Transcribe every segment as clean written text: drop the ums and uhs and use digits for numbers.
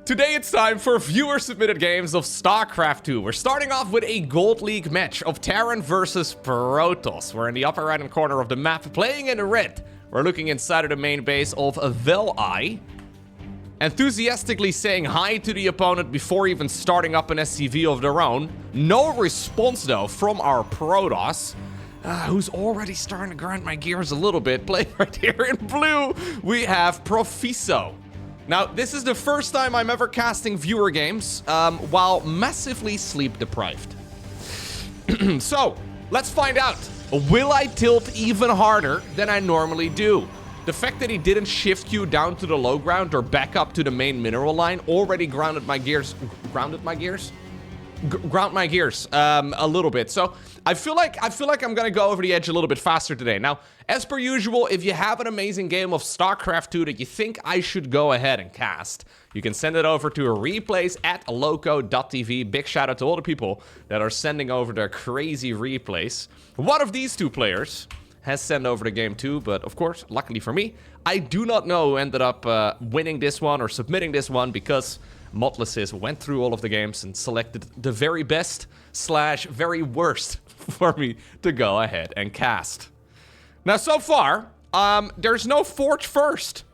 Today it's time for viewer-submitted games of StarCraft 2. We're starting off with a Gold League match of Terran versus Protoss. We're in the upper right-hand corner of the map, playing in red. We're looking inside of the main base of Vel-I, enthusiastically saying hi to the opponent before even starting up an SCV of their own. No response, though, from our Protoss, who's already starting to grind my gears a little bit. Playing right here in blue, we have Profiso. Now, this is the first time I'm ever casting viewer games while massively sleep-deprived. So, let's find out. Will I tilt even harder than I normally do? The fact that he didn't shift queue down to the low ground or back up to the main mineral line already grounded my gears. Ground my gears a little bit. So I feel like I'm gonna go over the edge a little bit faster today. Now, as per usual, if you have an amazing game of StarCraft 2 that you think I should go ahead and cast, you can send it over to replays at LowkoTV. Big shout out to all the people that are sending over their crazy replays. One of these two players has sent over the game too, but of course, luckily for me, I do not know who ended up winning this one or submitting this one, because Modlysis went through all of the games and selected the very best / very worst for me to go ahead and cast. Now, so far, there's no Forge First.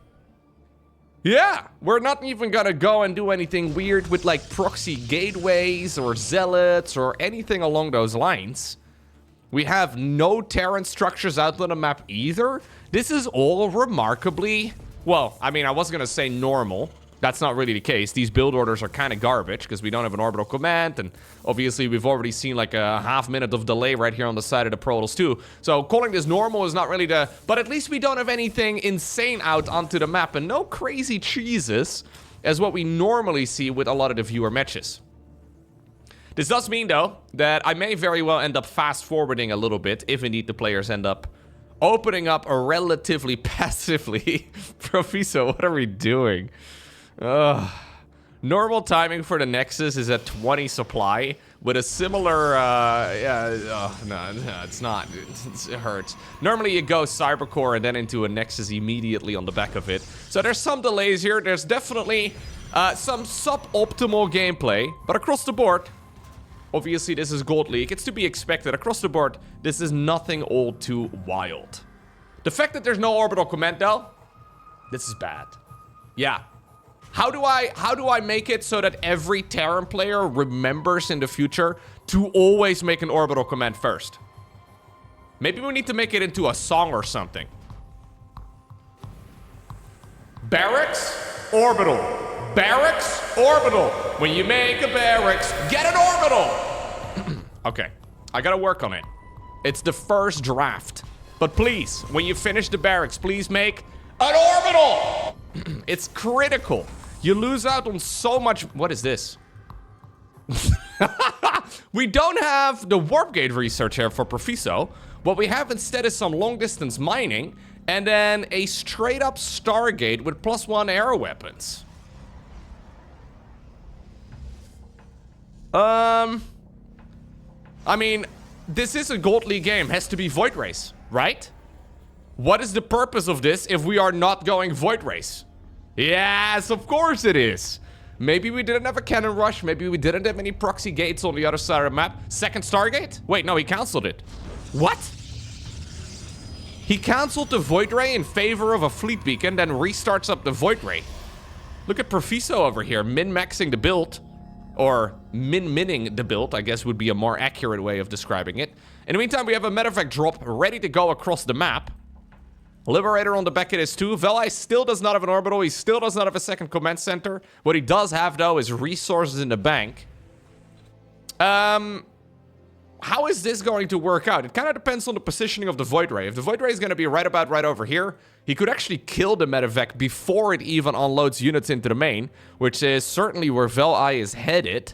Yeah, we're not even gonna go and do anything weird with like proxy gateways or zealots or anything along those lines. We have no Terran structures out on the map either. This is all remarkably, well, I mean, I was gonna say normal. That's not really the case. These build orders are kind of garbage because we don't have an orbital command, and obviously we've already seen like a half-minute of delay right here on the side of the Protoss too. So calling this normal is not really the... But at least we don't have anything insane out onto the map, and no crazy cheeses as what we normally see with a lot of the viewer matches. This does mean, though, that I may very well end up fast-forwarding a little bit if indeed the players end up opening up relatively passively. Profiso, what are we doing? Normal timing for the Nexus is at 20 supply with a similar, no, it's not. It hurts. Normally you go Cybercore and then into a Nexus immediately on the back of it. So there's some delays here. There's definitely some suboptimal gameplay, but across the board, obviously this is Gold League. It's to be expected. Across the board, this is nothing all too wild. The fact that there's no orbital command, though, this is bad. Yeah. How do I make it so that every Terran player remembers in the future to always make an orbital command first? Maybe we need to make it into a song or something. Barracks, orbital. Barracks, orbital. When you make a barracks, get an orbital. Okay, I gotta work on it. It's the first draft. But please, when you finish the barracks, please make an orbital. It's critical. You lose out on so much. What is this? We don't have the warp gate research here for Profiso. What we have instead is some long distance mining and then a straight up Stargate with +1 arrow weapons. I mean, this is a Gold League game. Has to be Void Race, right? What is the purpose of this if we are not going Void Race? Yes, of course it is. Maybe we didn't have a cannon rush. Maybe we didn't have any proxy gates on the other side of the map. Second Stargate? Wait, no, he canceled it. What? He canceled the Void Ray in favor of a fleet beacon, then restarts up the Void Ray. Look at Profiso over here, min-maxing the build. Or min-minning the build, I guess would be a more accurate way of describing it. In the meantime, we have a medevac drop ready to go across the map. Liberator on the back of this too. Vel-I still does not have an orbital. He still does not have a second command center. What he does have, though, is resources in the bank. How is this going to work out? It kind of depends on the positioning of the Void Ray. If the Void Ray is going to be right over here, he could actually kill the medevac before it even unloads units into the main, which is certainly where Vel-I is headed.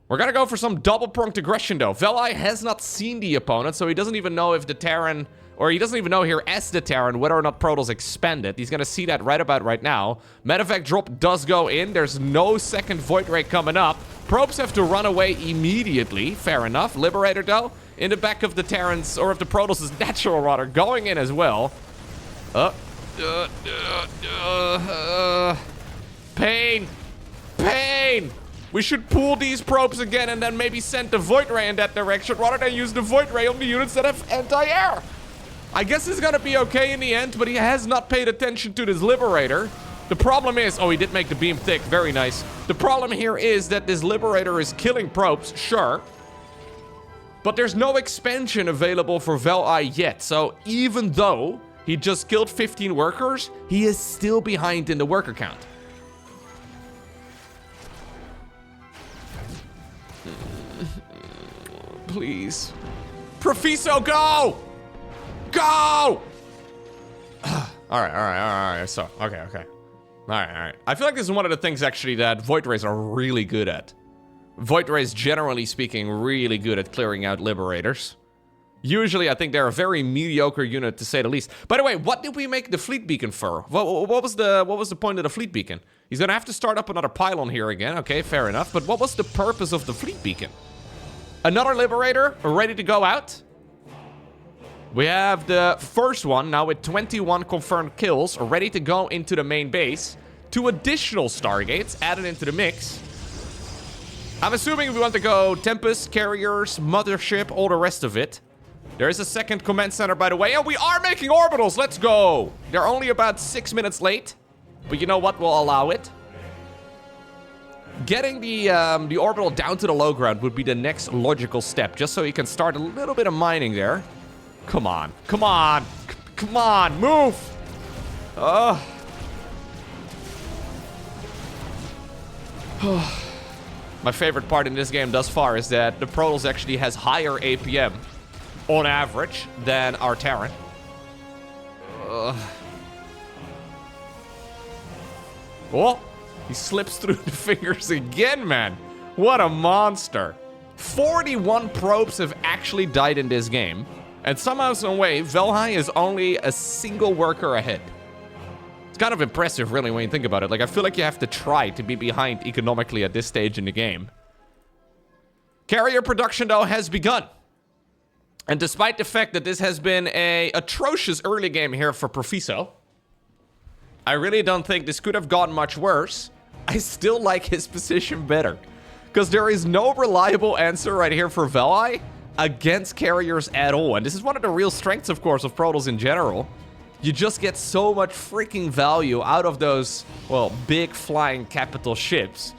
We're going to go for some double-pronged aggression, though. Vel-I has not seen the opponent, so he doesn't even know if the Terran... Or he doesn't even know here as the Terran whether or not Protoss expanded. He's going to see that right now. Medevac drop does go in. There's no second Void Ray coming up. Probes have to run away immediately. Fair enough. Liberator, though, in the back of the Terrans, or of the Protoss' natural rudder, going in as well. Pain. pain! We should pull these probes again and then maybe send the Void Ray in that direction rather than use the Void Ray on the units that have anti-air. I guess it's gonna be okay in the end, but he has not paid attention to this Liberator. The problem is... Oh, he did make the beam thick. Very nice. The problem here is that this Liberator is killing probes, sure. But there's no expansion available for Vel-I yet. So even though he just killed 15 workers, he is still behind in the worker count. Please. Profiso, go! Go! Alright. So, okay. Alright. I feel like this is one of the things, actually, that Void Rays are really good at. Void Rays, generally speaking, really good at clearing out Liberators. Usually, I think they're a very mediocre unit, to say the least. By the way, what did we make the Fleet Beacon for? What was the point of the Fleet Beacon? He's gonna have to start up another pylon here again. Okay, fair enough. But what was the purpose of the Fleet Beacon? Another Liberator ready to go out. We have the first one now with 21 confirmed kills ready to go into the main base. 2 additional Stargates added into the mix. I'm assuming we want to go Tempest, Carriers, Mothership, all the rest of it. There is a second command center, by the way, and we are making orbitals. Let's go. They're only about 6 minutes late, but you know what? We'll allow it. Getting the orbital down to the low ground would be the next logical step, just so you can start a little bit of mining there. Come on, move! My favorite part in this game thus far is that the Protoss actually has higher APM on average than our Terran. Oh, he slips through the fingers again, man. What a monster. 41 probes have actually died in this game. And somehow, some way, Vel-I is only a single worker ahead. It's kind of impressive, really, when you think about it. Like, I feel like you have to try to be behind economically at this stage in the game. Carrier production, though, has begun. And despite the fact that this has been an atrocious early game here for Profiso, I really don't think this could have gone much worse. I still like his position better. Because there is no reliable answer right here for Vel-I against carriers at all. And this is one of the real strengths, of course, of Protoss in general. You just get so much freaking value out of those, well, big flying capital ships.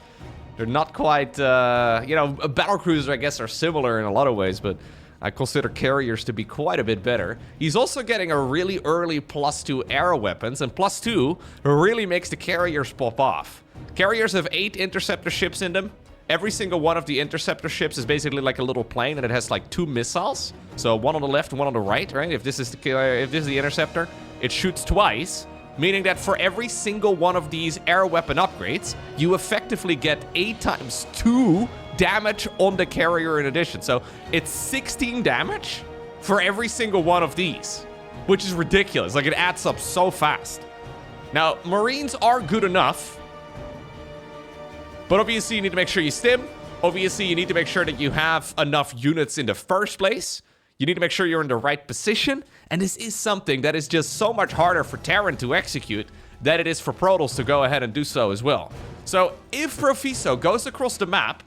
They're not quite, you know, battlecruisers, I guess, are similar in a lot of ways, but I consider carriers to be quite a bit better. He's also getting a really early +2 air weapons, and +2 really makes the carriers pop off. Carriers have 8 interceptor ships in them. Every single one of the interceptor ships is basically like a little plane, and it has like 2 missiles. So one on the left and one on the right, right? If this is the interceptor, it shoots twice, meaning that for every single one of these air weapon upgrades, you effectively get 8 times 2 damage on the carrier in addition. So it's 16 damage for every single one of these, which is ridiculous. Like, it adds up so fast. Now, Marines are good enough, but obviously you need to make sure you stim. Obviously you need to make sure that you have enough units in the first place. You need to make sure you're in the right position. And this is something that is just so much harder for Terran to execute than it is for Protoss to go ahead and do so as well. So if Profiso goes across the map,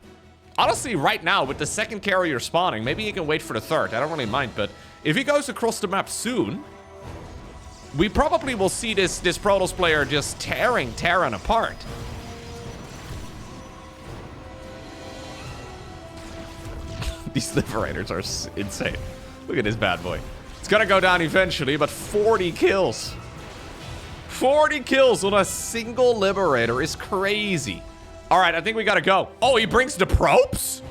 honestly, right now, with the second carrier spawning, maybe he can wait for the third. I don't really mind, but if he goes across the map soon, we probably will see this Protoss player just tearing Terran apart. These Liberators are insane. Look at this bad boy. It's gonna go down eventually, but 40 kills. 40 kills on a single Liberator is crazy. All right, I think we gotta go. Oh, he brings the probes?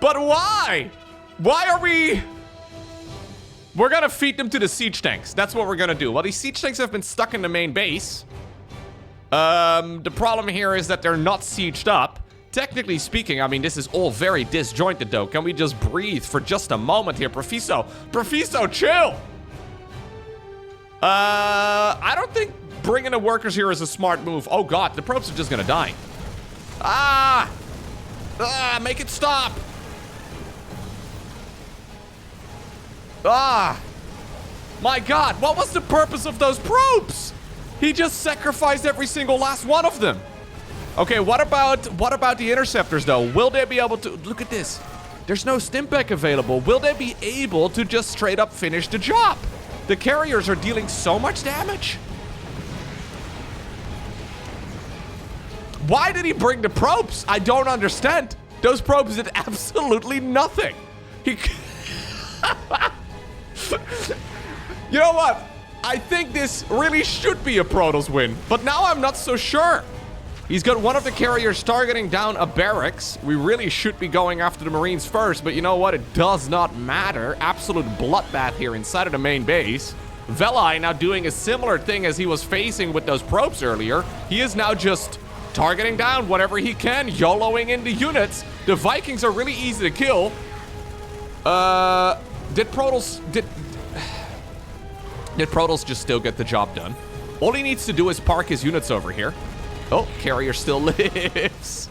But why? Why are we... We're gonna feed them to the siege tanks. That's what we're gonna do. Well, these siege tanks have been stuck in the main base. The problem here is that they're not sieged up. Technically speaking, I mean, this is all very disjointed, though. Can we just breathe for just a moment here? Profiso, chill! I don't think bringing the workers here is a smart move. Oh, God, the probes are just gonna die. Make it stop! My God, what was the purpose of those probes? He just sacrificed every single last one of them. Okay, what about the interceptors though? Will they be able to, look at this. There's no Stimpack available. Will they be able to just straight up finish the job? The carriers are dealing so much damage. Why did he bring the probes? I don't understand. Those probes did absolutely nothing. He... You know what? I think this really should be a Protoss win, but now I'm not so sure. He's got one of the carriers targeting down a barracks. We really should be going after the Marines first, but you know what? It does not matter. Absolute bloodbath here inside of the main base. Velai now doing a similar thing as he was facing with those probes earlier. He is now just targeting down whatever he can, YOLOing into units. The Vikings are really easy to kill. Did Protoss just still get the job done? All he needs to do is park his units over here. Oh, carrier still lives.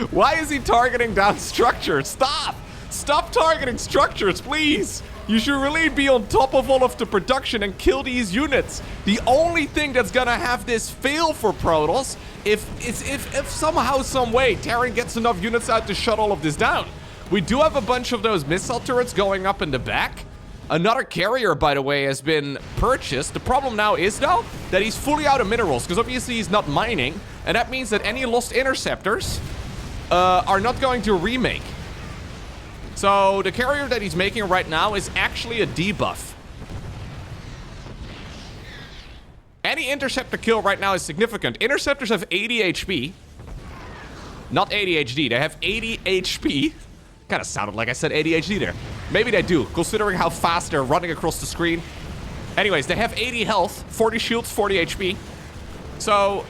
Why is he targeting down structures? Stop! Stop targeting structures, please! You should really be on top of all of the production and kill these units. The only thing that's gonna have this fail for Protoss if somehow, some way, Terran gets enough units out to shut all of this down. We do have a bunch of those missile turrets going up in the back. Another carrier, by the way, has been purchased. The problem now is, though, that he's fully out of minerals, because obviously he's not mining, and that means that any lost interceptors are not going to remake. So the carrier that he's making right now is actually a debuff. Any interceptor kill right now is significant. Interceptors have 80 HP. Not ADHD, they have 80 HP. Kind of sounded like I said ADHD there. Maybe they do, considering how fast they're running across the screen. Anyways, they have 80 health, 40 shields, 40 HP. So,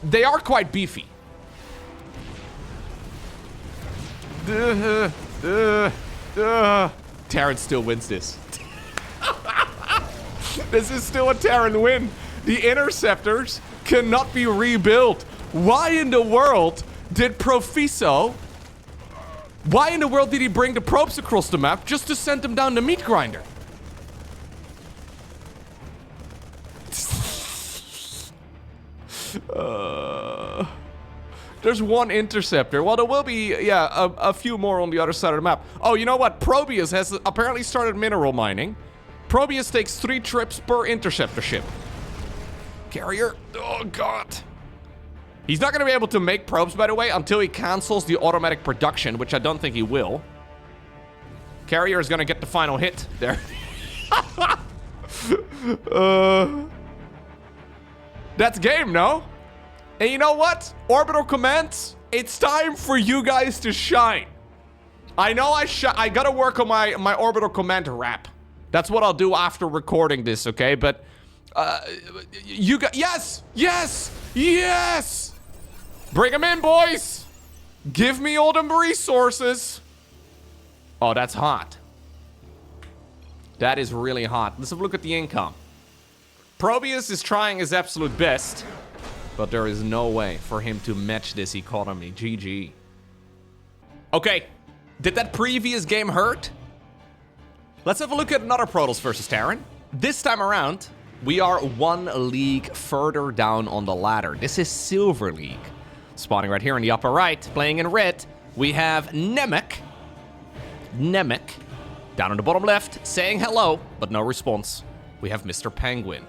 they are quite beefy. Terran still wins this. This is still a Terran win. The interceptors cannot be rebuilt. Why in the world did Profiso... Why in the world did he bring the probes across the map just to send them down the meat grinder? There's one interceptor. Well, there will be, yeah, a few more on the other side of the map. Oh, you know what? Probius has apparently started mineral mining. Probius takes 3 trips per interceptor ship. Carrier. Oh, God. He's not going to be able to make probes, by the way, until he cancels the automatic production, which I don't think he will. Carrier is going to get the final hit there. That's game, no? And you know what? Orbital commands, it's time for you guys to shine. I know I got to work on my orbital command rap. That's what I'll do after recording this, okay? But you got... Yes! Yes! Yes! Bring them in, boys! Give me all them resources. Oh, that's hot. That is really hot. Let's have a look at the income. Probius is trying his absolute best, but there is no way for him to match this economy. GG. Okay, did that previous game hurt? Let's have a look at another Protoss versus Terran. This time around, we are 1 league further down on the ladder. This is Silver League. Spawning right here in the upper right, playing in red, we have Nemec. Down on the bottom left, saying hello, but no response. We have Mr. Penguin.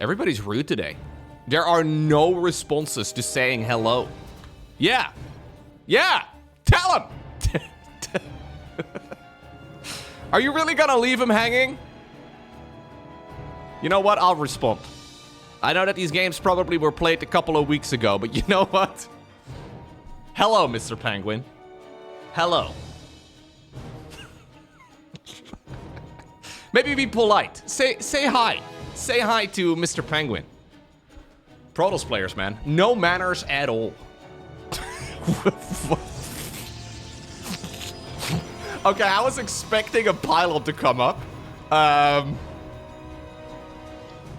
Everybody's rude today. There are no responses to saying hello. Yeah. Yeah. Tell him. Are you really gonna leave him hanging? You know what? I'll respond. I know that these games probably were played a couple of weeks ago, but you know what? Hello, Mr. Penguin. Hello. Maybe be polite. Say hi. Say hi to Mr. Penguin. Protoss players, man. No manners at all. Okay, I was expecting a pylon to come up.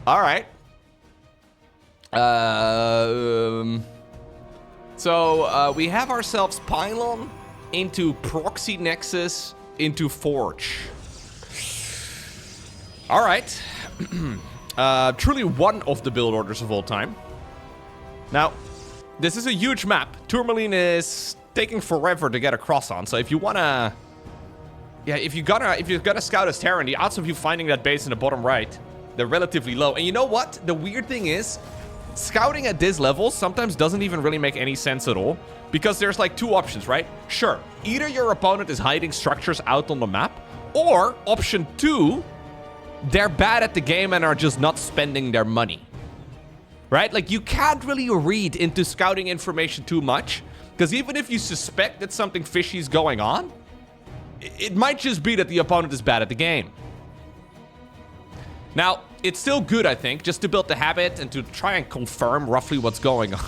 Alright. So, we have ourselves pylon into proxy nexus into forge. All right. Truly one of the build orders of all time. Now, this is a huge map. Tourmaline is taking forever to get across on. So if you wanna, yeah, if you're gonna scout as Terran, the odds of you finding that base in the bottom right, they're relatively low. And you know what? The weird thing is, scouting at this level sometimes doesn't even really make any sense at all. Because there's like two options, right? Sure, either your opponent is hiding structures out on the map, or option 2, they're bad at the game and are just not spending their money. Right? Like, you can't really read into scouting information too much, because even if you suspect that something fishy is going on, it might just be that the opponent is bad at the game. Now, it's still good, I think, just to build the habit and to try and confirm roughly what's going on.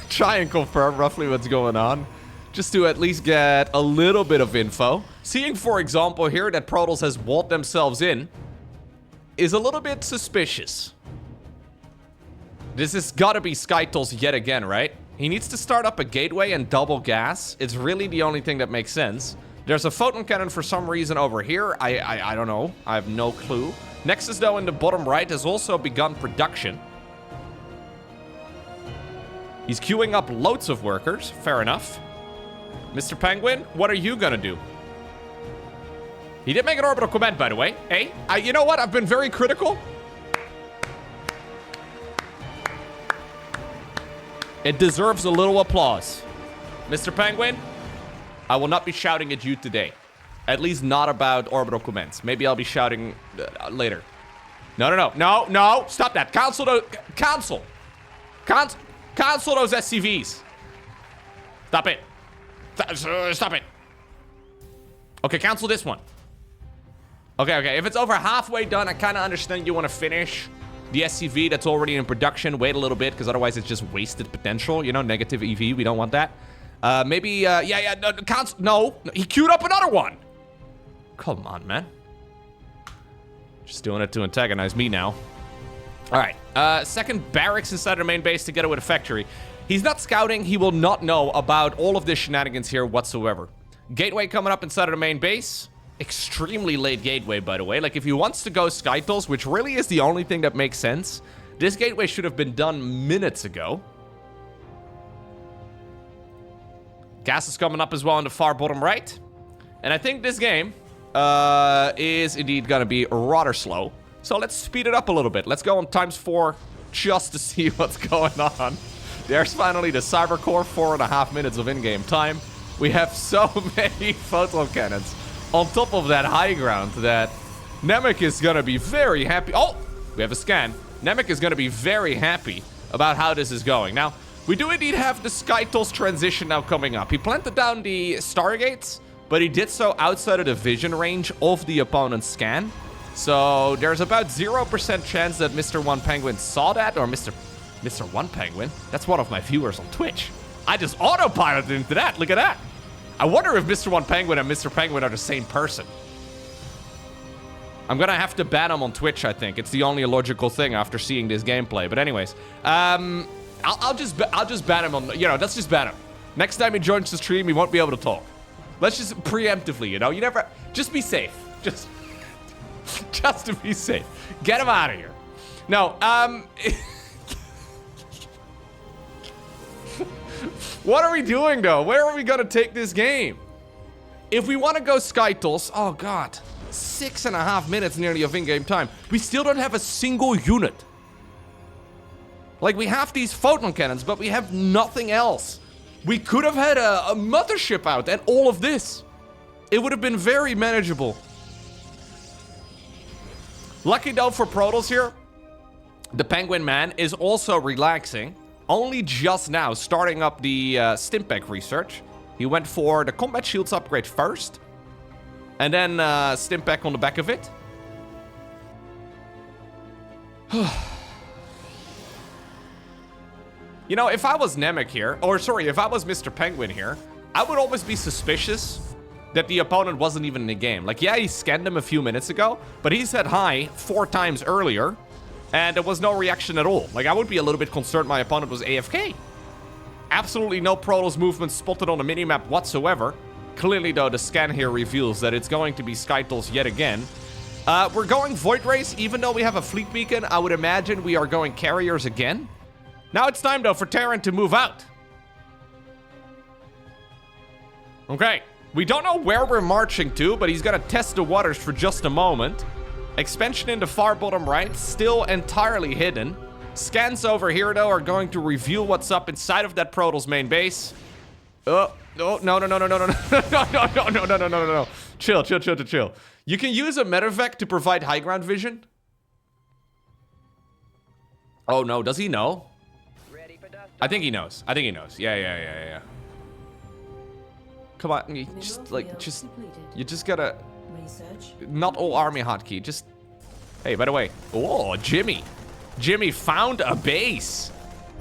Try and confirm roughly what's going on, just to at least get a little bit of info. Seeing, for example, here that Protoss has walled themselves in is a little bit suspicious. This has got to be Skytles yet again, right? He needs to start up a gateway and double gas. It's really the only thing that makes sense. There's a photon cannon for some reason over here. I don't know. I have no clue. Nexus, though, in the bottom right has also begun production. He's queuing up loads of workers. Fair enough. Mr. Penguin, what are you gonna do? He did make an orbital comment, by the way. Hey, you know what? I've been very critical. It deserves a little applause. Mr. Penguin, I will not be shouting at you today. At least not about orbital comments. Maybe I'll be shouting later. No. Stop that. Cancel those SCVs. Stop it. Stop it. Okay, cancel this one. Okay. If it's over halfway done, I kind of understand you want to finish the SCV that's already in production. Wait a little bit, because otherwise it's just wasted potential. You know, negative EV. We don't want that. Maybe, no, cancel. No, he queued up another one. Come on, man. Just doing it to antagonize me now. All right, second barracks inside our main base together with a factory. He's not scouting. He will not know about all of the shenanigans here whatsoever. Gateway coming up inside of the main base. Extremely late gateway, by the way. Like, if he wants to go Skytles, which really is the only thing that makes sense, this gateway should have been done minutes ago. Gas is coming up as well in the far bottom right. And I think this game is indeed going to be rather slow. So let's speed it up a little bit. Let's go on ×4 just to see what's going on. There's finally the Cyber Core, 4.5 minutes of in-game time. We have so many photon cannons on top of that high ground that Nemec is going to be very happy. Oh, we have a scan. Nemec is going to be very happy about how this is going. Now, we do indeed have the Skytles transition now coming up. He planted down the Stargates, but he did so outside of the vision range of the opponent's scan. So there's about 0% chance that Mr. One Penguin saw that, or Mr. One Penguin. That's one of my viewers on Twitch. I just autopiloted into that. Look at that. I wonder if Mr. One Penguin and Mr. Penguin are the same person. I'm gonna have to ban him on Twitch, I think. It's the only logical thing after seeing this gameplay. But anyways, I'll just ban him on, let's just ban him. Next time he joins the stream, he won't be able to talk. Let's just preemptively, you never, just be safe. Just to be safe. Get him out of here. No, what are we doing, though? Where are we gonna take this game? If we want to go Skytles, oh god, 6.5 minutes nearly of in-game time. We still don't have a single unit. Like, we have these photon cannons, but we have nothing else. We could have had a mothership out and all of this. It would have been very manageable. Lucky though for Protoss here, the Penguin Man is also relaxing. Only just now starting up the Stimpack research. He went for the combat shields upgrade first. And then Stimpack on the back of it. You know, if I was Nemec here, or sorry, if I was Mr. Penguin here, I would always be suspicious that the opponent wasn't even in the game. Like, yeah, he scanned him a few minutes ago, but he said hi 4 times earlier, and there was no reaction at all. Like, I would be a little bit concerned my opponent was AFK. Absolutely no Protoss movement spotted on the minimap whatsoever. Clearly, though, the scan here reveals that it's going to be Skytles yet again. We're going Void Race, even though we have a fleet beacon. I would imagine we are going carriers again. Now it's time, though, for Terran to move out. Okay. We don't know where we're marching to, but he's gonna test the waters for just a moment. Expansion in the far bottom right, still entirely hidden. Scans over here, though, are going to reveal what's up inside of that Protoss main base. Oh, no. Chill. You can use a medevac to provide high ground vision. Oh, no. Does he know? I think he knows. Yeah. Come on, you just gotta... Not all army hotkey, just... Hey, by the way, oh, Jimmy found a base.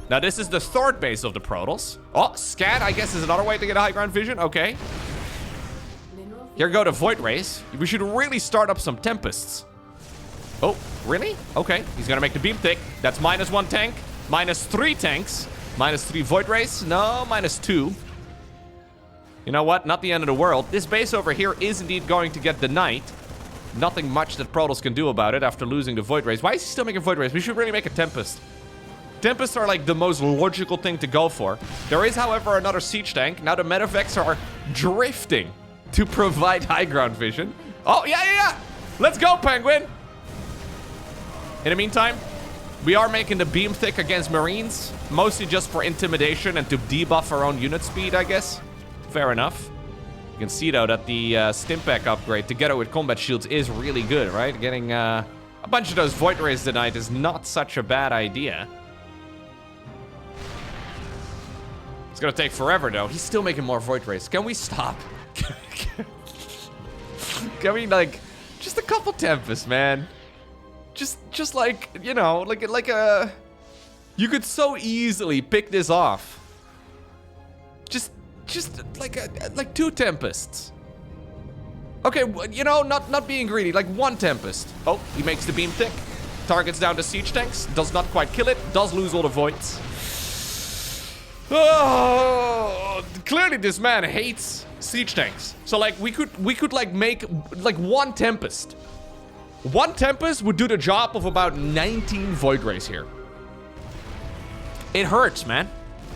Now, this is the third base of the Protoss. Oh, scan, I guess, is another way to get a high ground vision. Okay. Here go to Void Race. We should really start up some Tempests. Oh, really? Okay, he's gonna make the beam thick. That's -1 tank, -3 tanks, -3 Void Race. No, -2. You know what? Not the end of the world. This base over here is indeed going to get the Knight. Nothing much that Protoss can do about it after losing the Void Race. Why is he still making Void Race? We should really make a Tempest. Tempests are like the most logical thing to go for. There is, however, another siege tank. Now the medevacs are drifting to provide high ground vision. Oh, yeah. Let's go, Penguin. In the meantime, we are making the beam thick against Marines. Mostly just for intimidation and to debuff our own unit speed, I guess. Fair enough. You can see, though, that the Stimpack upgrade together with combat shields is really good, right? Getting a bunch of those Void Rays tonight is not such a bad idea. It's gonna take forever, though. He's still making more Void Rays. Can we stop? Can we, like, just a couple Tempests, man? Just like, you know, like a... You could so easily pick this off. Just like 2 Tempests. Okay, you know, not being greedy, like 1 Tempest. Oh, he makes the beam thick. Targets down to siege tanks. Does not quite kill it. Does lose all the voids. Oh, clearly this man hates siege tanks. So like we could like make like 1 Tempest. 1 Tempest would do the job of about 19 Void Rays here. It hurts, man.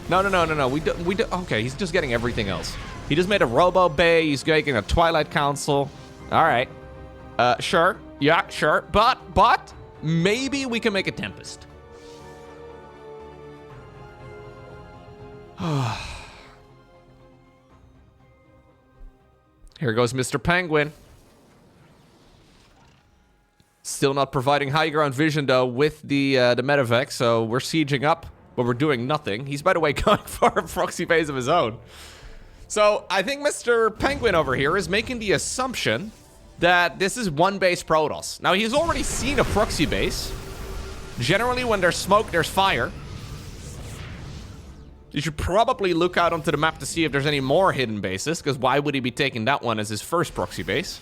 No. We do. Okay, he's just getting everything else. He just made a Robo Bay. He's making a Twilight Council. All right. Sure. Yeah, sure. But maybe we can make a Tempest. Here goes Mr. Penguin. Still not providing high ground vision, though, with the medevac, so we're sieging up. But we're doing nothing. He's, by the way, going for a proxy base of his own. So I think Mr. Penguin over here is making the assumption that this is 1 base Protoss. Now, he's already seen a proxy base. Generally, when there's smoke, there's fire. You should probably look out onto the map to see if there's any more hidden bases, because why would he be taking that one as his first proxy base?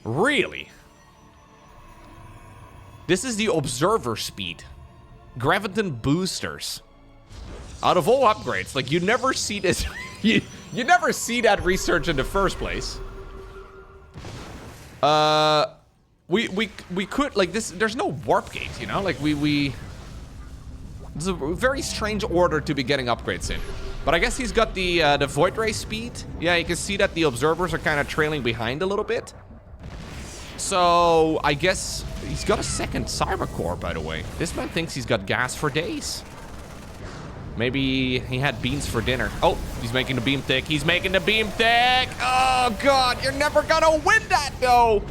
Really? This is the observer speed. Graviton boosters. Out of all upgrades, like you never see this. you never see that research in the first place. We could like this. There's no warp gate, you know. Like it's a very strange order to be getting upgrades in. But I guess he's got the Void Ray speed. Yeah, you can see that the observers are kind of trailing behind a little bit. So, I guess he's got a second Cyber Core, by the way. This man thinks he's got gas for days. Maybe he had beans for dinner. Oh, he's making the beam thick. He's making the beam thick. Oh, God, you're never gonna win that, though.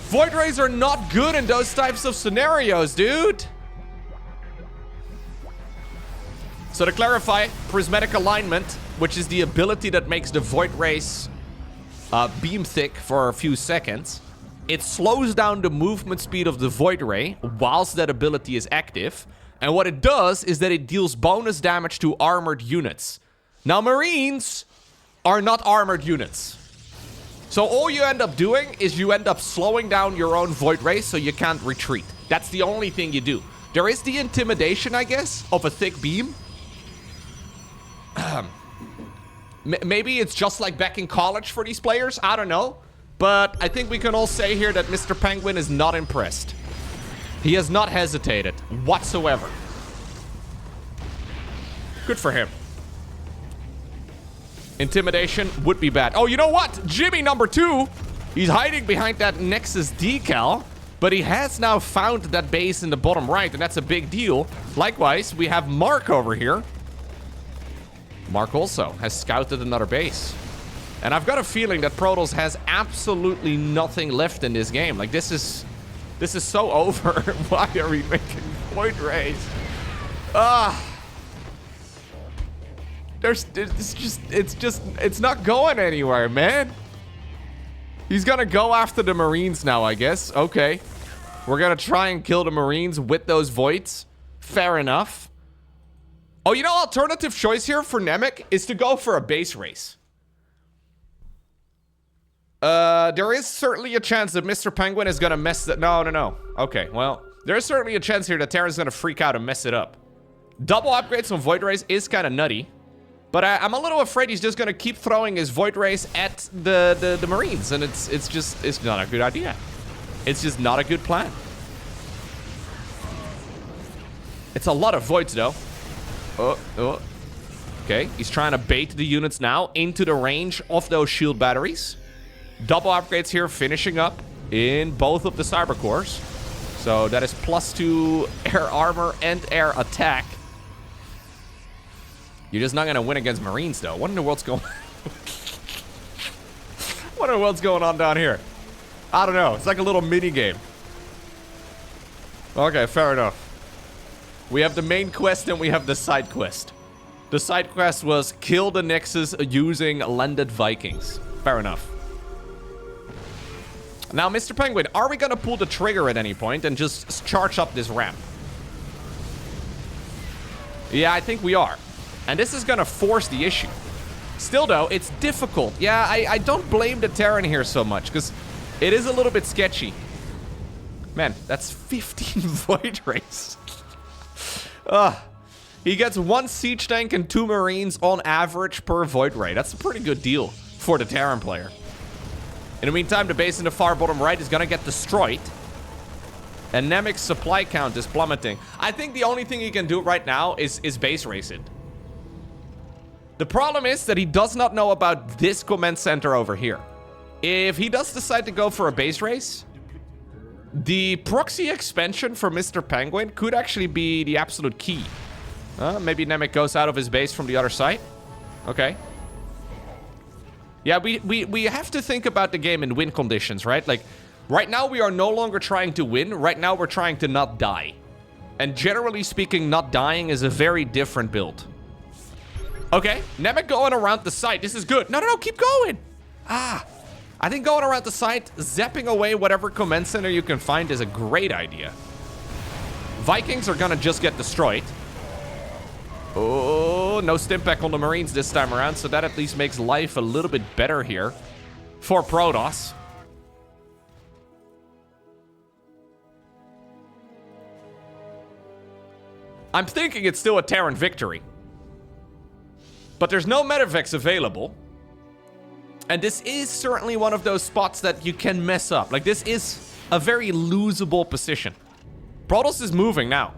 Void Rays are not good in those types of scenarios, dude. So, to clarify, Prismatic Alignment, which is the ability that makes the Void Rays beam thick for a few seconds. It slows down the movement speed of the Void Ray whilst that ability is active. And what it does is that it deals bonus damage to armored units. Now, Marines are not armored units. So all you end up doing is you end up slowing down your own Void Ray so you can't retreat. That's the only thing you do. There is the intimidation, I guess, of a thick beam. Maybe it's just like back in college for these players. I don't know. But I think we can all say here that Mr. Penguin is not impressed. He has not hesitated whatsoever. Good for him. Intimidation would be bad. Oh, you know what? Jimmy number 2. He's hiding behind that Nexus decal. But he has now found that base in the bottom right. And that's a big deal. Likewise, we have Mark over here. Mark also has scouted another base. And I've got a feeling that Protoss has absolutely nothing left in this game. Like, this is so over. Why are we making Void Rays? It's not going anywhere, man. He's gonna go after the Marines now, I guess. Okay. We're gonna try and kill the Marines with those Voids. Fair enough. Oh, you know, alternative choice here for Nemec is to go for a base race. There is certainly a chance that Mr. Penguin is gonna mess that. No. Okay, well, there is certainly a chance here that Terran's gonna freak out and mess it up. Double upgrades on Void Rays is kind of nutty. But I'm a little afraid he's just gonna keep throwing his Void Rays at the Marines, and it's not a good idea. It's just not a good plan. It's a lot of Voids though. Oh. Okay, he's trying to bait the units now into the range of those shield batteries. Double upgrades here, finishing up in both of the cyber cores. So that is +2 air armor and air attack. You're just not gonna win against Marines, though. What in the world's going? What in the world's going on down here? I don't know. It's like a little mini game. Okay, fair enough. We have the main quest and we have the side quest. The side quest was kill the Nexus using landed Vikings. Fair enough. Now, Mr. Penguin, are we gonna pull the trigger at any point and just charge up this ramp? Yeah, I think we are. And this is gonna force the issue. Still, though, it's difficult. Yeah, I don't blame the Terran here so much, because it is a little bit sketchy. Man, that's 15 Void Rays. He gets 1 siege tank and 2 Marines on average per Void Ray. That's a pretty good deal for the Terran player. In the meantime, the base in the far bottom right is gonna get destroyed. And Nemec's supply count is plummeting. I think the only thing he can do right now is base race it. The problem is that he does not know about this command center over here. If he does decide to go for a base race, the proxy expansion for Mr. Penguin could actually be the absolute key. Maybe Nemec goes out of his base from the other side. Okay. Yeah, we have to think about the game in win conditions, right? Like, right now we are no longer trying to win. Right now we're trying to not die. And generally speaking, not dying is a very different build. Okay, Nemec going around the site. This is good. No, keep going. I think going around the site, zapping away whatever command center you can find is a great idea. Vikings are gonna just get destroyed. Oh, no Stimpack on the Marines this time around, so that at least makes life a little bit better here for Protoss. I'm thinking it's still a Terran victory. But there's no Medivacs available. And this is certainly one of those spots that you can mess up. Like, this is a very losable position. Protoss is moving now.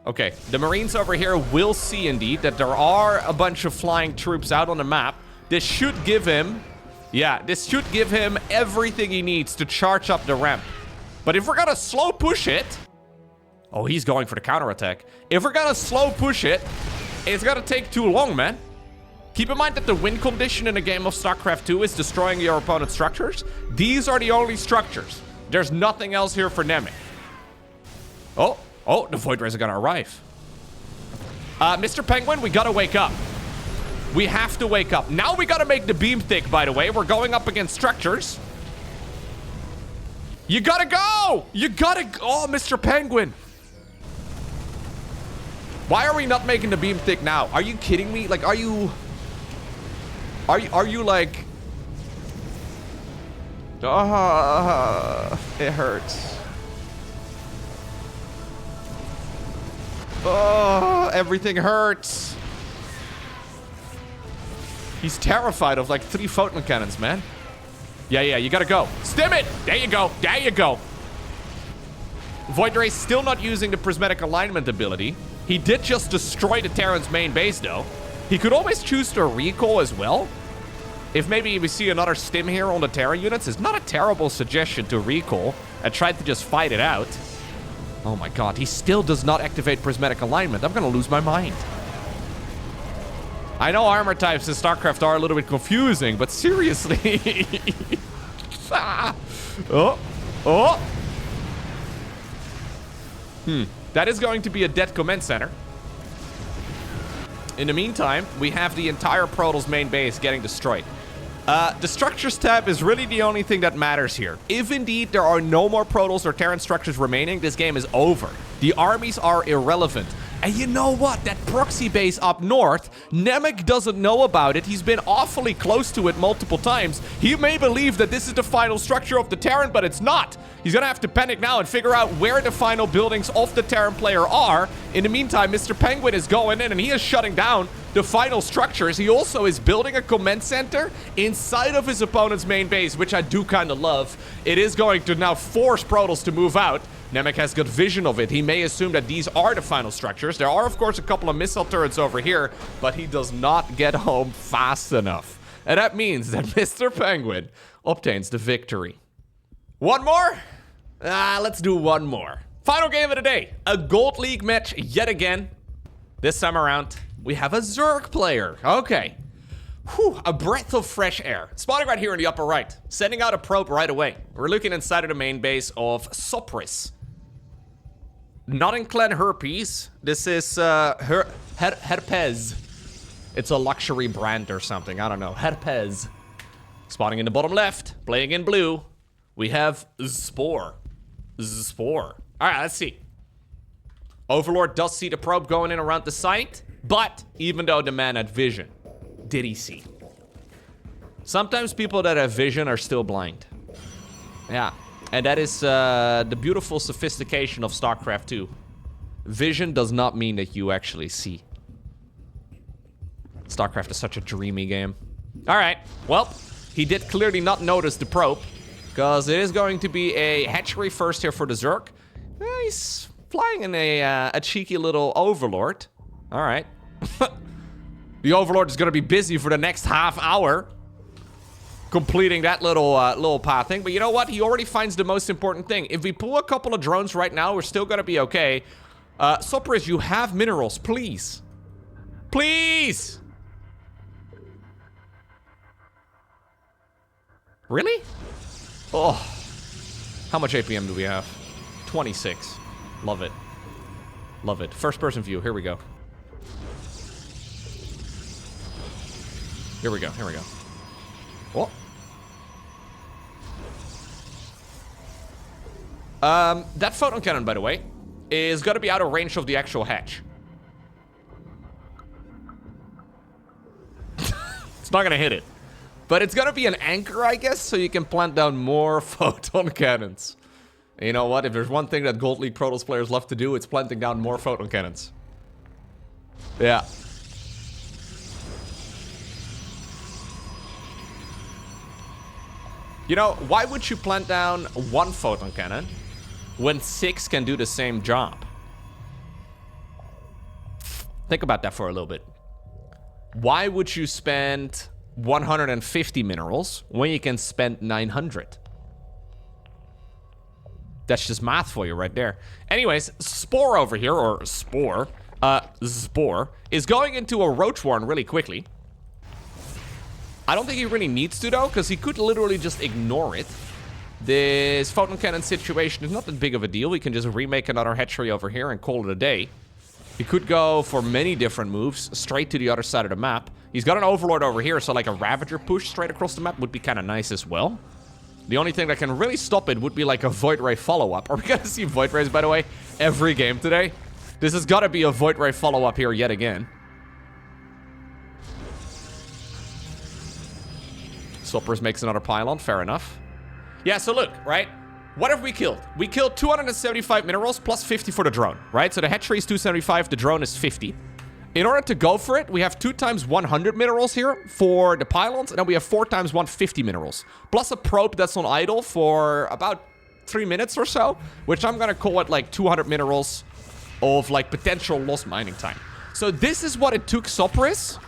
Okay, the Marines over here will see indeed that there are a bunch of flying troops out on the map. This should give him... Yeah, this should give him everything he needs to charge up the ramp. But if we're gonna slow push it... Oh, he's going for the counterattack. If we're gonna slow push it, it's gonna take too long, man. Keep in mind that the win condition in a game of StarCraft 2 is destroying your opponent's structures. These are the only structures. There's nothing else here for Nemec. Oh, the Void Rays are gonna arrive. Mr. Penguin, we gotta wake up. We have to wake up. Now we gotta make the beam thick, by the way. We're going up against structures. You gotta go! You gotta go! Oh, Mr. Penguin. Why are we not making the beam thick now? Are you kidding me? Like, are you like... It hurts. Oh, everything hurts. He's terrified of like 3 photon cannons, man. Yeah, you gotta go. Stim it! There you go. There you go. Void Ray still not using the prismatic alignment ability. He did just destroy the Terran's main base, though. He could always choose to recall as well. If maybe we see another stim here on the Terran units, it's not a terrible suggestion to recall and try to just fight it out. Oh my god, he still does not activate prismatic alignment. I'm gonna lose my mind. I know armor types in StarCraft are a little bit confusing, but seriously. Oh. That is going to be a dead command center. In the meantime, we have the entire Protoss main base getting destroyed. The structures tab is really the only thing that matters here. If indeed there are no more Protoss or Terran structures remaining, this game is over. The armies are irrelevant. And you know what? That proxy base up north, Nemec doesn't know about it. He's been awfully close to it multiple times. He may believe that this is the final structure of the Terran, but it's not. He's gonna have to panic now and figure out where the final buildings of the Terran player are. In the meantime, Mr. Penguin is going in and he is shutting down the final structures. He also is building a command center inside of his opponent's main base, which I do kind of love. It is going to now force Protoss to move out. Nemec has got vision of it. He may assume that these are the final structures. There are, of course, a couple of missile turrets over here, but he does not get home fast enough. And that means that Mr. Penguin obtains the victory. One more? Let's do one more. Final game of the day. A Gold League match yet again. This time around, we have a Zerg player. Okay. Whew, a breath of fresh air. Spawning right here in the upper right. Sending out a probe right away. We're looking inside of the main base of Sopris. Not in Clan Herpes. This is Herpes. It's a luxury brand or something. I don't know. Herpes. Spawning in the bottom left. Playing in blue. We have Spore. Spore. Alright, let's see. Overlord does see the probe going in around the site. But even though the man had vision, did he see? Sometimes people that have vision are still blind. Yeah. And that is the beautiful sophistication of StarCraft 2. Vision does not mean that you actually see. StarCraft is such a dreamy game. Alright, well, he did clearly not notice the probe, because it is going to be a hatchery first here for the Zerg. He's flying in a cheeky little Overlord. Alright. The Overlord is going to be busy for the next half hour completing that little pathing. But you know what? He already finds the most important thing. If we pull a couple of drones right now, we're still going to be okay. Sopris, you have minerals. Please. Please. Really? Oh. How much APM do we have? 26. Love it. Love it. First person view. Here we go. Here we go. Here we go. Oh. That photon cannon, by the way, is going to be out of range of the actual hatch. It's not going to hit it. But it's going to be an anchor, I guess, so you can plant down more photon cannons. And you know what? If there's one thing that Gold League Protoss players love to do, it's planting down more photon cannons. Yeah. You know, why would you plant down one photon cannon when 6 can do the same job? Think about that for a little bit. Why would you spend 150 minerals when you can spend 900? That's just math for you right there. Anyways, Spore over here, or Spore, Spore, is going into a Roach Warren really quickly. I don't think he really needs to, though, because he could literally just ignore it. This photon cannon situation is not that big of a deal. We can just remake another hatchery over here and call it a day. He could go for many different moves straight to the other side of the map. He's got an Overlord over here, so like a Ravager push straight across the map would be kind of nice as well. The only thing that can really stop it would be like a Void Ray follow-up. Are we gonna see Void Rays, by the way, every game today? This has got to be a Void Ray follow-up here yet again. Sopris makes another pylon, fair enough. Yeah, so look, right? What have we killed? We killed 275 minerals plus 50 for the drone, right? So the hatchery is 275, the drone is 50. In order to go for it, we have 2 times 100 minerals here for the pylons, and then we have 4 times 150 minerals. Plus a probe that's on idle for about 3 minutes or so, which I'm gonna call it like 200 minerals of like potential lost mining time. So this is what it took Sopris.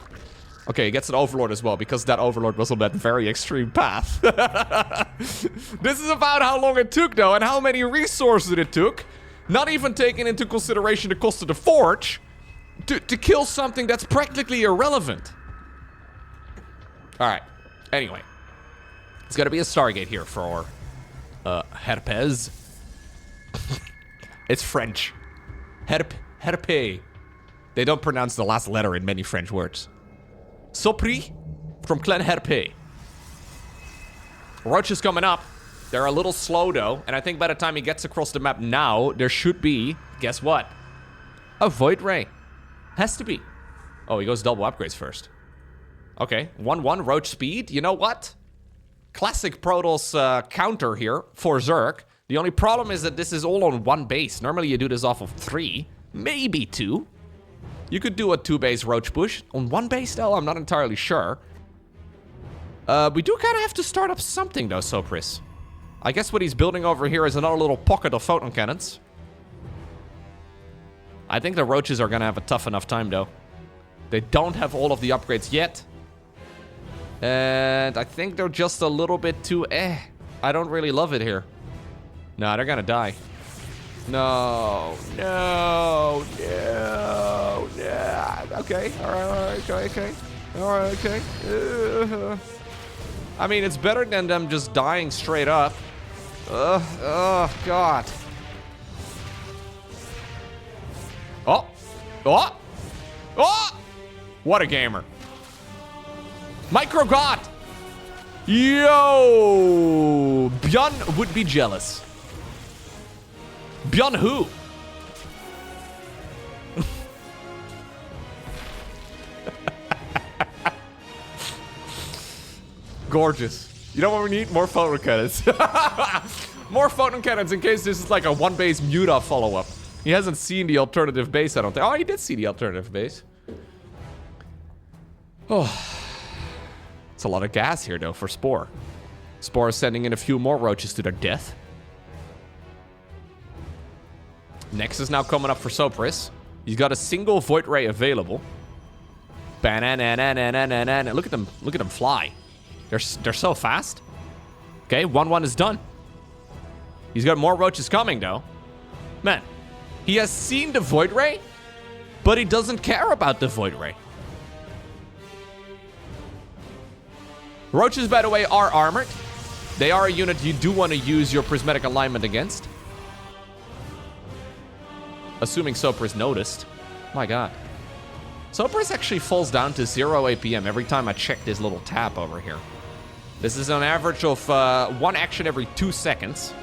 Okay, he gets an overlord as well, because that overlord was on that very extreme path. This is about how long it took, though, and how many resources it took. Not even taking into consideration the cost of the forge to kill something that's practically irrelevant. Alright, anyway. It's gonna be a Stargate here for Herpes. It's French. Herpe. They don't pronounce the last letter in many French words. Sopri from Clan Herpe. Roach is coming up. They're a little slow though, and I think by the time he gets across the map now, there should be, guess what? A Void Ray. Has to be. Oh, he goes double upgrades first. Okay, 1-1 Roach speed. You know what? Classic Protoss counter here for Zerg. The only problem is that this is all on 1 base. Normally you do this off of 3, maybe 2. You could do a 2-base Roach push. On 1 base, though, I'm not entirely sure. We do kind of have to start up something, though, Sopris. I guess what he's building over here is another little pocket of photon cannons. I think the Roaches are going to have a tough enough time, though. They don't have all of the upgrades yet. And I think they're just a little bit too I don't really love it here. No, they're going to die. No, no, no, no. Okay, alright, okay. Alright, okay. I mean, it's better than them just dying straight up. Oh, God. Oh, oh, oh! What a gamer. Micro God! Yo! Bjorn would be jealous. Bjorn who? Gorgeous. You know what we need? More photon cannons. More photon cannons in case this is like a 1-base Muta follow-up. He hasn't seen the alternative base, I don't think. Oh, he did see the alternative base. Oh. It's a lot of gas here, though, for Spore. Spore is sending in a few more Roaches to their death. Next is now coming up for Sopris. He's got a single Void Ray available. Banana. Look at them fly. They're so fast. Okay, 1-1 is done. He's got more Roaches coming, though. Man, he has seen the Void Ray, but he doesn't care about the Void Ray. Roaches, by the way, are armored. They are a unit you do want to use your prismatic alignment against. Assuming Sopris noticed. My God. Sopris actually falls down to 0 APM every time I check this little tab over here. This is an average of 1 action every 2 seconds.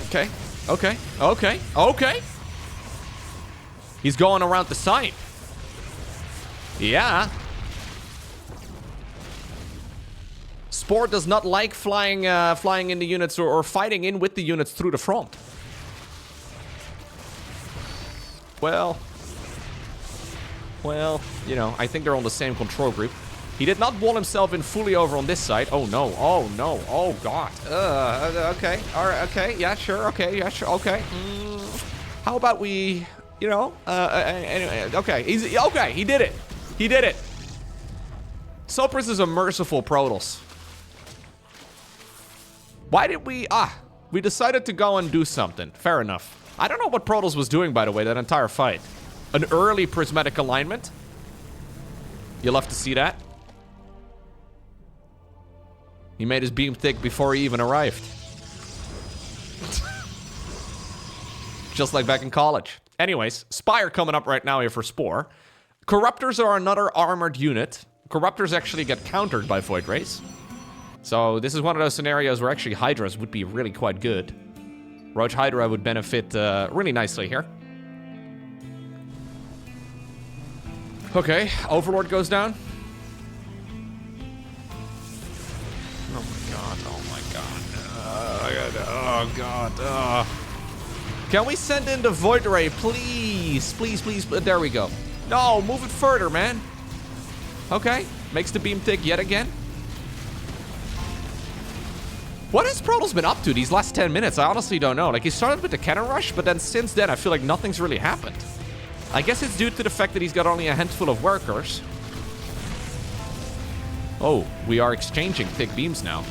Okay. He's going around the site. Yeah. Spore does not like flying into units or fighting in with the units through the front. Well, you know, I think they're on the same control group. He did not wall himself in fully over on this side. Oh no, oh God. Okay, alright, okay, yeah, sure, okay. How about we, you know, anyway, okay, he did it. Sopris is a merciful Protoss. Why did we, we decided to go and do something. Fair enough. I don't know what Protoss was doing, by the way, that entire fight. An early prismatic alignment. You'll have to see that. He made his beam thick before he even arrived. Just like back in college. Anyways, Spire coming up right now here for Spore. Corruptors are another armored unit. Corruptors actually get countered by Void Rays. So this is one of those scenarios where actually Hydras would be really quite good. Roach Hydra would benefit really nicely here. Okay, Overlord goes down. Oh, God. Can we send in the Void Ray, please? Please, please. There we go. No, move it further, man. Okay. Makes the beam tick yet again. What has Protoss been up to these last 10 minutes? I honestly don't know. Like, he started with the cannon rush, but then since then, I feel like nothing's really happened. I guess it's due to the fact that he's got only a handful of workers. Oh, we are exchanging thick beams now.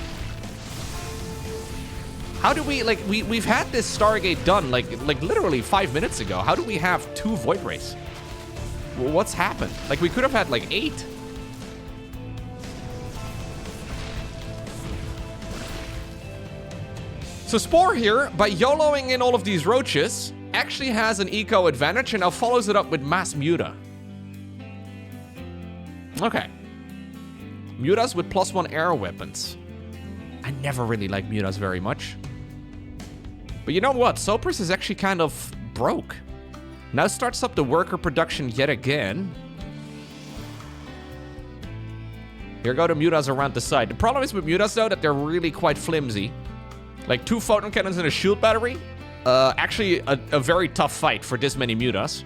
How do we, like, we've had this Stargate done, like literally 5 minutes ago. How do we have 2 Void Rays? Well, what's happened? Like, we could have had, like, 8. So Spore here, by YOLOing in all of these roaches, actually has an eco advantage and now follows it up with mass Muta. Okay. Mutas with +1 air weapons. I never really liked Mutas very much. But you know what? Sopris is actually kind of broke. Now starts up the worker production yet again. Here go the Mutas around the side. The problem is with Mutas, though, that they're really quite flimsy. Like 2 photon cannons and a shield battery. Actually, a very tough fight for this many Mutas.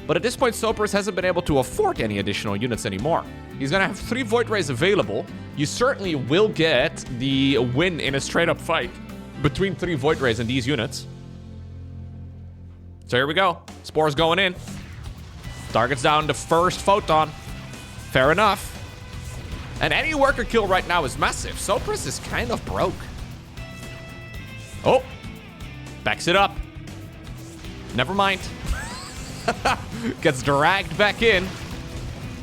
But at this point, Sopris hasn't been able to afford any additional units anymore. He's gonna have 3 Void Rays available. You certainly will get the win in a straight-up fight between 3 Void Rays and these units. So here we go. Spore's going in. Targets down the first photon. Fair enough. And any worker kill right now is massive. Sopris is kind of broke. Oh. Backs it up. Never mind. Gets dragged back in.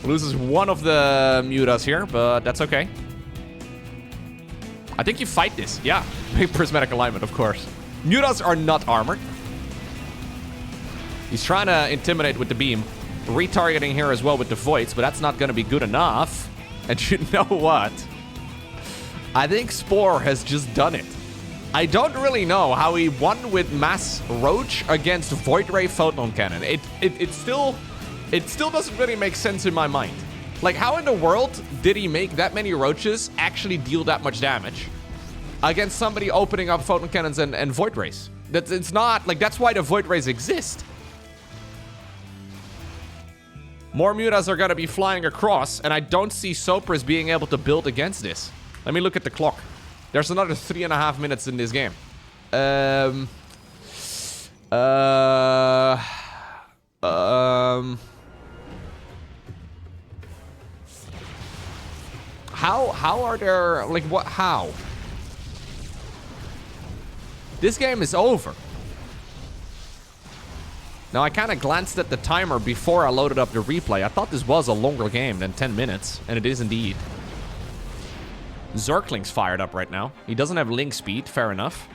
Loses one of the Mutas here, but that's okay. I think you fight this. Yeah. Prismatic alignment, of course. Mutas are not armored. He's trying to intimidate with the beam. Retargeting here as well with the voids, but that's not going to be good enough. And you know what? I think Spore has just done it. I don't really know how he won with mass Roach against Void Ray Photon Cannon. It still doesn't really make sense in my mind. Like, how in the world did he make that many Roaches actually deal that much damage against somebody opening up Photon Cannons and Void Rays? It's not, like, that's why the Void Rays exist. More Mutas are gonna be flying across, and I don't see Sopris being able to build against this. Let me look at the clock. There's another 3.5 minutes in this game. How are there, like, what, how? This game is over. Now, I kind of glanced at the timer before I loaded up the replay. I thought this was a longer game than 10 minutes, and it is indeed. Zergling's fired up right now. He doesn't have link speed, fair enough.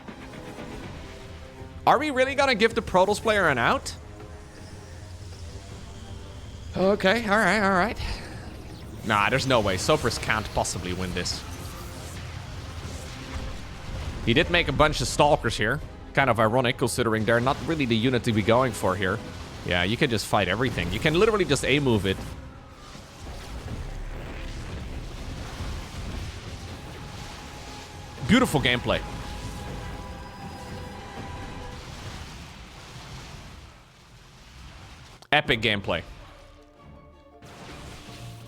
Are we really gonna give the Protoss player an out? Okay, alright. Nah, there's no way. Sopris can't possibly win this. He did make a bunch of Stalkers here. Kind of ironic, considering they're not really the unit to be going for here. Yeah, you can just fight everything. You can literally just A-move it. Beautiful gameplay. Epic gameplay.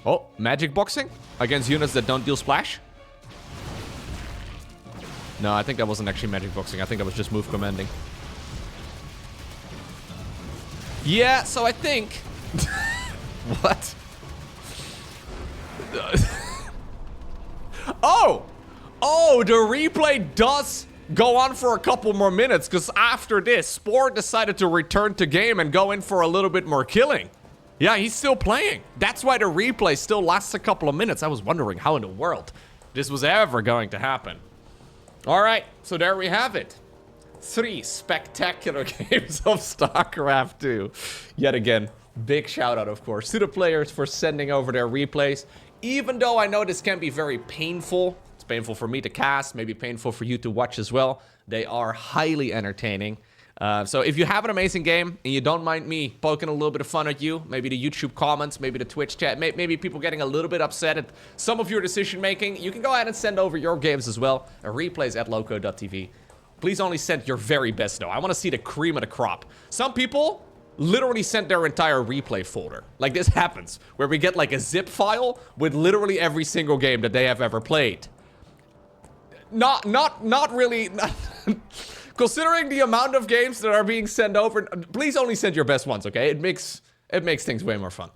Oh, magic boxing against units that don't deal splash. No, I think that wasn't actually magic boxing. I think that was just move commanding. Yeah, so I think... What? Oh, the replay does go on for a couple more minutes, because after this, Spore decided to return to game and go in for a little bit more killing. Yeah, he's still playing. That's why the replay still lasts a couple of minutes. I was wondering how in the world this was ever going to happen. All right, so there we have it. 3 spectacular games of StarCraft 2. Yet again, big shout out, of course, to the players for sending over their replays. Even though I know this can be very painful. It's painful for me to cast, maybe painful for you to watch as well. They are highly entertaining. So if you have an amazing game and you don't mind me poking a little bit of fun at you, maybe the YouTube comments, maybe the Twitch chat, maybe people getting a little bit upset at some of your decision making, you can go ahead and send over your games as well. Replays at LowkoTV. Please only send your very best though. I want to see the cream of the crop. Some people literally sent their entire replay folder. Like this happens, where we get like a zip file with literally every single game that they have ever played. Not really. Considering the amount of games that are being sent over, please only send your best ones, okay? It makes things way more fun.